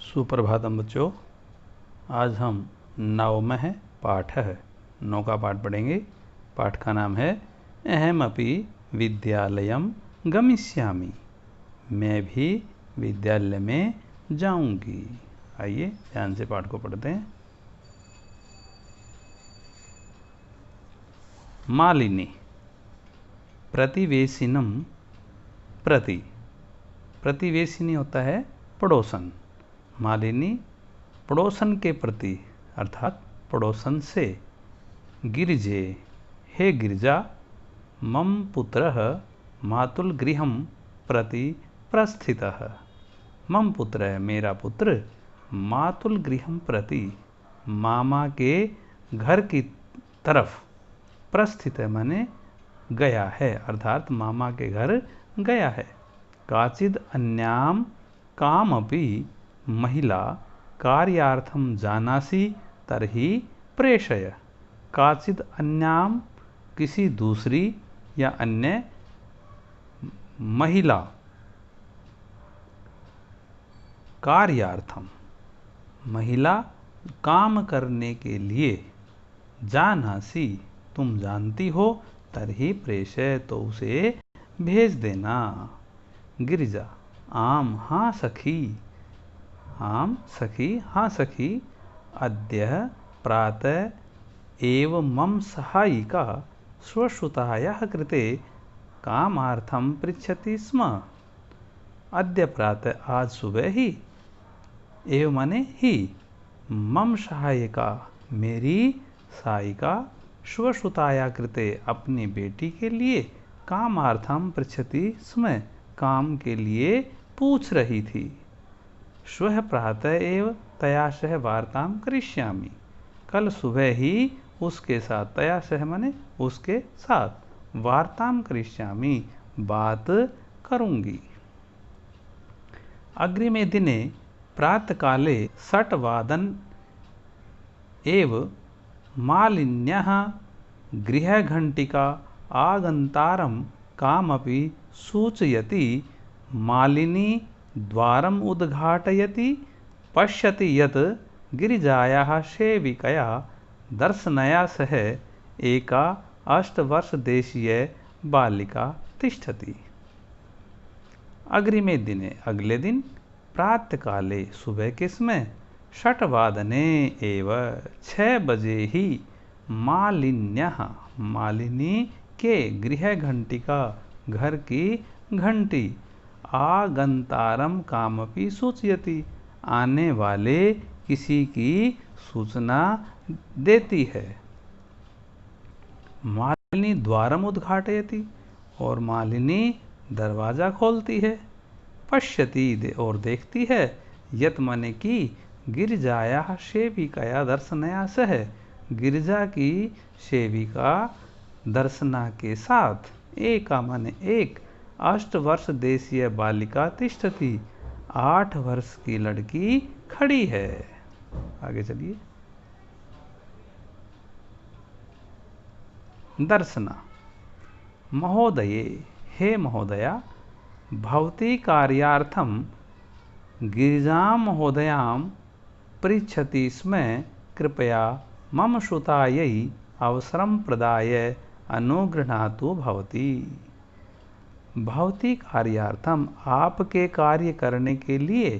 सुप्रभातम बच्चों। आज हम नवमः पाठ है 9 का पाठ पढ़ेंगे। पाठ का नाम है अहमपि विद्यालयम गमिष्यामि। मैं भी विद्यालय में जाऊंगी। आइए ध्यान से पाठ को पढ़ते हैं। मालिनी प्रतिवेशिनम प्रति। प्रतिवेशिनी होता है पड़ोसन। मालिनी पड़ोसन के प्रति अर्थात पड़ोसन से। गिरिजे हे गिरिजा, मम पुत्रः मातुल गृहं प्रति प्रस्थितः। मम पुत्र है मेरा पुत्र, मातुल गृहं प्रति मामा के घर की तरफ, प्रस्थित है माने गया है अर्थात मामा के घर गया है। काचिद अन्याम कामपि महिला कार्यार्थम जानासि तर्हि प्रेषय। काचिद अन्याम किसी दूसरी या अन्य महिला कार्यार्थम महिला काम करने के लिए, जानासि तुम जानती हो, तर्हि प्रेषय तो उसे भेज देना। गिरिजा आम हाँ सखी, आम सखी हाँ सखी, अद्य प्रातः एव मम सहायिका स्वसुतायाः कृते कामार्थं पृच्छति स्म। अद्य प्रातः आज सुबह ही, एव माने ही, मम सहायिका मेरी सहायिका स्वसुताया कृते अपनी बेटी के लिए, कामार्थम पृच्छति स्म काम के लिए पूछ रही थी। श्वः प्रातः एव तया सह वार्तां करिष्यामि। कल सुबह ही उसके साथ, तया सह माने उसके साथ, वार्तां करिष्यामि बात करूंगी। अग्रिमे दिने प्रातःकाले 6:00 एव मालिन्याः गृहघण्टिका आगन्तारं कामपि सूचयति। मालिनी द्वारम् उद्घाटयति, पश्यति यत् गिरिजायाः सेविकया दर्शनया सह एका 8 वर्षदेशीय बालिका तिष्ठति। अग्रिमे दिने अगले दिन, प्रातःकाले सुबह के समय, 6:00 एव 6 बजे ही, मालिन्याः मालिनी के गृह घंटिका घर की घंटी, आगंतारम कामपि सूचयति आने वाले किसी की सूचना देती है। मालिनी द्वारम उद्घाटयति और मालिनी दरवाजा खोलती है। पश्यति और देखती है, यत माने की गिरिजाया सेविकाया दर्शनया सह गिरिजा की सेविका दर्शना के साथ, एका माने एक, 8 वर्ष देशीय बालिका तिष्ठति 8 वर्ष की लड़की खड़ी है। आगे चलिए। दर्शना महोदये हे महोदया, भवती कार्यार्थम गिरिजां महोदयां पृच्छति स्म, कृपया मम सुतायै अवसरं प्रदाय अनुगृह्णातु भवती। भवती कार्यार्थम आपके कार्य करने के लिए,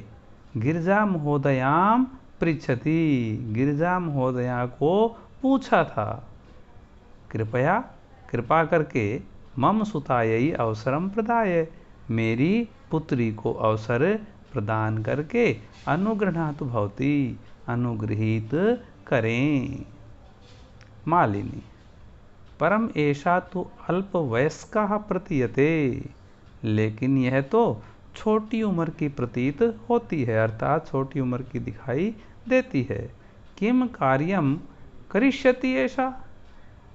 गिरिजा महोदयां पृच्छति गिरिजा महोदया को पूछा था। कृपया कृपा करके, मम सुतायै अवसरम प्रदाय मेरी पुत्री को अवसर प्रदान करके, अनुगृह्णातु भवती अनुगृहीत करें। मालिनी परम ऐसा तो अल्पवयस्का प्रतीयते, लेकिन यह तो छोटी उम्र की प्रतीत होती है अर्थात छोटी उम्र की दिखाई देती है। किम कार्यम करिष्यति ऐसा,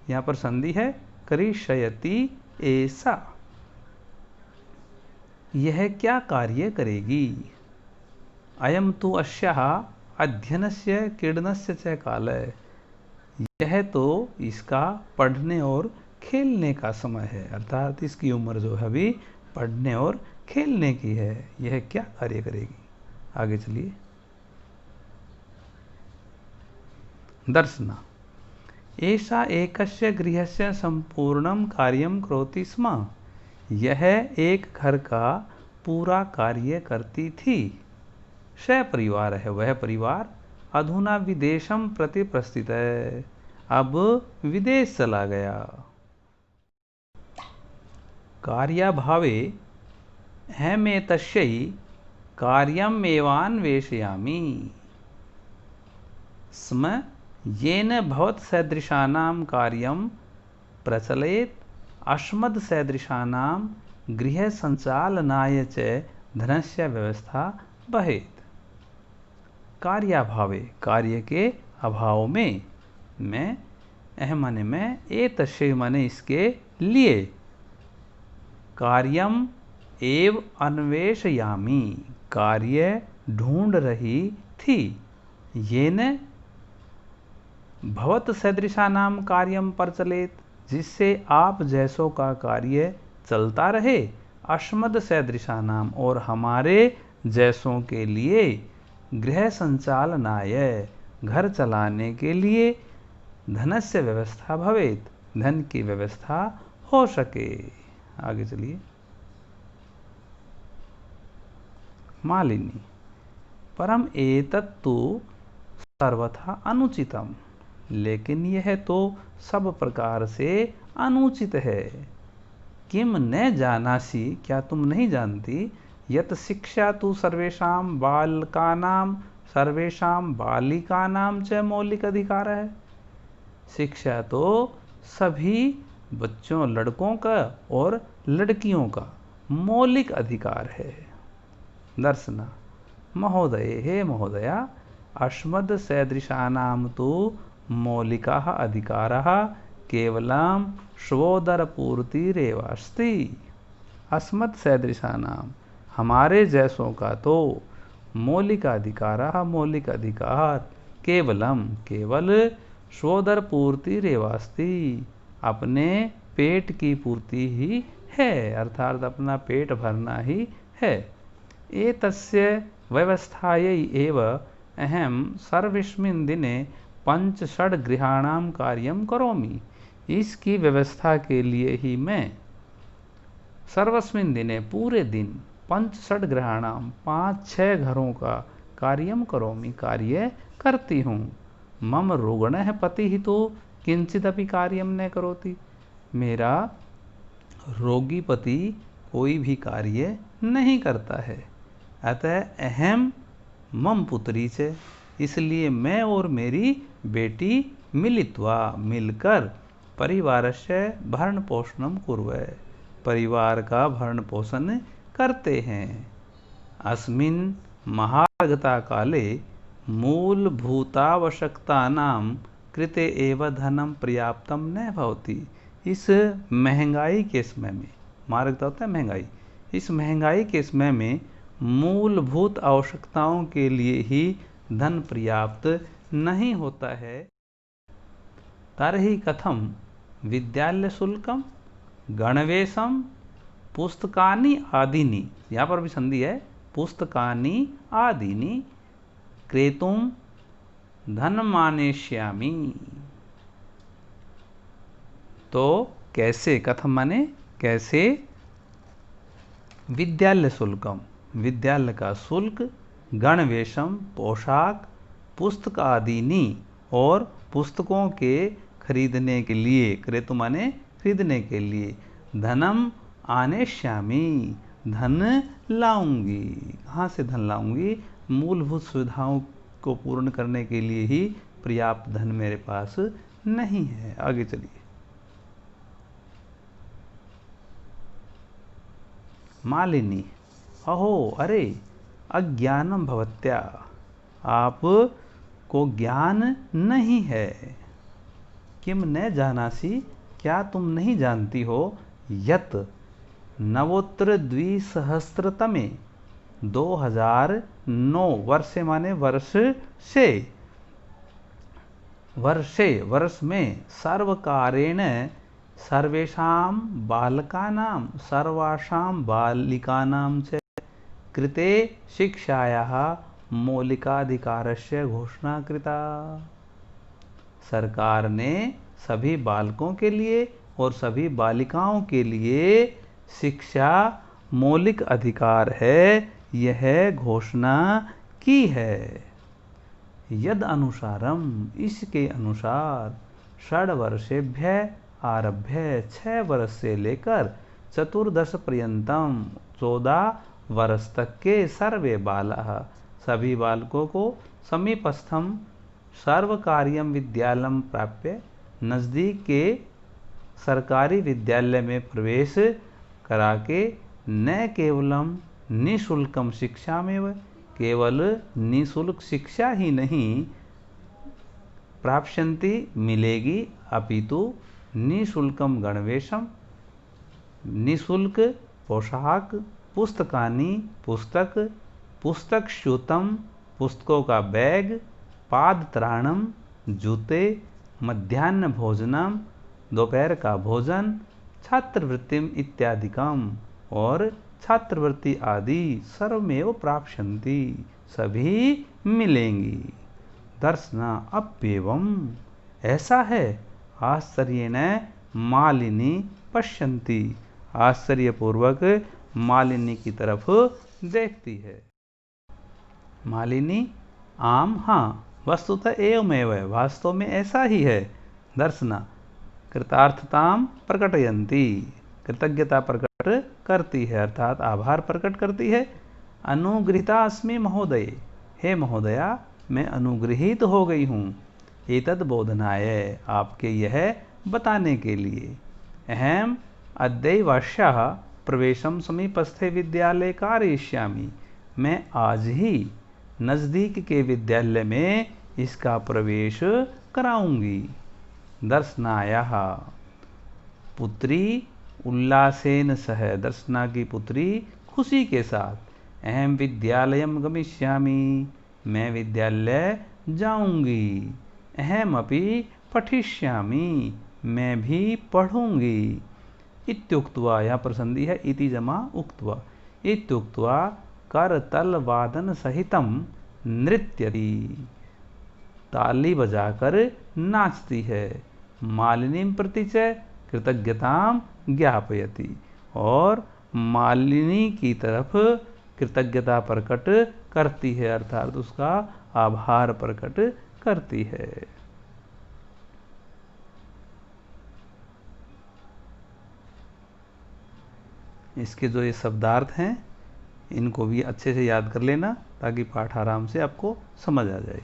यहाँ पर संधि है करिष्यति ऐसा, यह क्या कार्य करेगी। अयम तु अस्याः अध्ययनस्य क्रीडनस्य च कालः, यह तो इसका पढ़ने और खेलने का समय है अर्थात इसकी उम्र जो है अभी पढ़ने और खेलने की है। यह क्या कार्य करेगी। आगे चलिए। दर्शना एषा एकस्य गृहस्य संपूर्णं कार्यं करोति स्म। यह एक घर का पूरा कार्य करती थी। स परिवार है वह परिवार अधुना विदेशम प्रति प्रस्थित है, अब विदेश चला गया। कार्याभावे अहमेतस्यै कार्यमेवान्वेषयामि स्म येन भवत्सदृशानां कार्यं प्रचलेत् अस्मद्सदृशानां गृहसञ्चालनाय च धनस्य व्यवस्था भवेत्। कार्याभावे कार्य के अभाव में, मैं माने मैं एतस्य माने इसके लिए, कार्यम एव अन्वेषयामि कार्य ढूंढ रही थी, येन भवत सदृशानाम कार्यम प्रचलेत जिससे आप जैसों का कार्य चलता रहे, अस्मद सदृशानाम और हमारे जैसों के लिए, गृह संचालनाय घर चलाने के लिए, धनस्य व्यवस्था भवेत धन की व्यवस्था हो सके। आगे चलिए। मालिनी परम एतत्तु सर्वथा अनुचितम, लेकिन यह तो सब प्रकार से अनुचित है। किम न जानासि क्या तुम नहीं जानती, यत शिक्षा तो सर्वेषां बालकानां सर्वेषां बालिकानां च मौलिक अधिकार है। शिक्षा तो सभी बच्चों लड़कों का और लड़कियों का मौलिक अधिकार है। दर्शना महोदय हे महोदया अस्मद् सदृशानां तु मौलिकाः अधिकाराः केवलं स्वोदरपूर्तिरेव अस्ति। अस्मत् सदृशानां हमारे जैसों का तो मौलिक अधिकार केवल स्वोदरपूर्तिरेव अस्ति अपने पेट की पूर्ति ही है, अर्थात अपना पेट भरना ही है। एतस्य व्यवस्थायै एव अहं सर्वस्मिन् दिने 5-6 गृहाणां कार्यं करोमि। इसकी व्यवस्था के लिए ही मैं सर्वस्मिन् दिने पूरे दिन 5-6 गृहाणां 5-6 घरों का कार्यं करोमि कार्य करती हूँ। मम रुग्णः पतिः तो किंचिदपि कार्यं न करोति, मेरा रोगी पति कोई भी कार्य नहीं करता है। अतः अहम मम पुत्री च, इसलिए मैं और मेरी बेटी मिलित्वा मिलकर परिवारस्य भरण पोषणं कुर्वः परिवार का भरण पोषण करते हैं। अस्मिन् महार्घता काले मूलभूतावश्यकतानां कृते एव धनं पर्याप्तं न भवति। इस महंगाई के समय में, मार्गता होता है महंगाई, इस महंगाई के समय में मूलभूत आवश्यकताओं के लिए ही धन पर्याप्त नहीं होता है। तर्हि कथम विद्यालय शुल्कम गणवेशम पुस्तकानि आदीनि, यहाँ पर भी संधि है, पुस्तकानि आदीनि क्रेतुम धनमानेष्यामि। तो कैसे, कथम माने कैसे, विद्यालय शुल्कम विद्यालय का शुल्क, गणवेशम पोशाक, पुस्तक आदीनि और पुस्तकों के खरीदने के लिए, क्रेतु माने खरीदने के लिए, धनम आनेष्यामि धन लाऊंगी। कहाँ से धन लाऊंगी? मूलभूत सुविधाओं को पूर्ण करने के लिए ही पर्याप्त धन मेरे पास नहीं है। आगे चलिए। मालिनी अहो अरे अज्ञानम भवत्या, आप को ज्ञान नहीं है। किम न जानासी, क्या तुम नहीं जानती हो, यत नवोत्तर 2000 2009 वर्षे माने वर्ष से, वर्ष में सर्वकारेण सर्वेषां बालकानां सर्वासां बालिकानां च कृते शिक्षायाः मौलिकाधिकारस्य घोषणा कृता। सरकार ने सभी बालकों के लिए और सभी बालिकाओं के लिए शिक्षा मौलिक अधिकार है, यह घोषणा की है। यद अनुसारम, इसके अनुसार, षड्वर्षेभ्य आरभ्य 6 वर्ष से लेकर चतुर्दश पर्यंतम 14 वर्ष तक के सर्वे बालः, सभी बालकों को समीपस्थम सर्वकार्यम विद्यालयम प्राप्य, नज़दीक के सरकारी विद्यालय में प्रवेश करा के, न केवलम निःशुल्कम शिक्षा में, केवल निःशुल्क शिक्षा ही नहीं प्राप्स्यन्ति मिलेगी, अपितु निःशुल्कम गणवेशम, निःशुल्क पोशाक, पुस्तकानि पुस्तक, पुस्तकस्यूतम पुस्तकों का बैग, पादत्राणम जूते, मध्याह्न भोजनम दोपहर का भोजन, छात्रवृत्तिम इत्यादिकम और छात्रवृत्ति आदि सर्वमेव प्राप्स्यन्ति, सभी मिलेंगी। दर्शना अप्येवम, ऐसा है, आश्चर्येण मालिनी पश्यन्ति, आश्चर्यपूर्वक मालिनी की तरफ देखती है। मालिनी, आम हाँ, वस्तुतः एवमेव, वास्तव में ऐसा ही है। दर्शना कृतार्थताम प्रकटयन्ति, कृतज्ञता प्रकट करती है, अर्थात आभार प्रकट करती है। अनुगृहीता अस्मि महोदय, हे महोदया मैं अनुगृहीत हो गई हूँ। एतद् बोधनाय, आपके यह बताने के लिए। अहम अद्यैवश्यः प्रवेशम समीपस्थे विद्यालय कारयिष्यामि, मैं आज ही नज़दीक के विद्यालय में इसका प्रवेश कराऊंगी। दर्शनायाः पुत्री उल्लासेन सह, दर्शना की पुत्री खुशी के साथ, अहम विद्यालयम गमिष्यामि, मैं विद्यालय जाऊंगी। अहम अपि पठिष्यामि, मैं भी पढ़ूंगी। इत्युक्त्वा, यहाँ पर संधि है इति जमा उक्त्वा, इत्युक्त्वा करतलवादन सहितम नृत्यति, ताली बजाकर नाचती है। मालिनीं प्रति च कृतज्ञताम ज्ञापयति, और मालिनी की तरफ कृतज्ञता प्रकट करती है, अर्थात उसका आभार प्रकट करती है। इसके जो ये शब्दार्थ हैं इनको भी अच्छे से याद कर लेना ताकि पाठ आराम से आपको समझ आ जाए।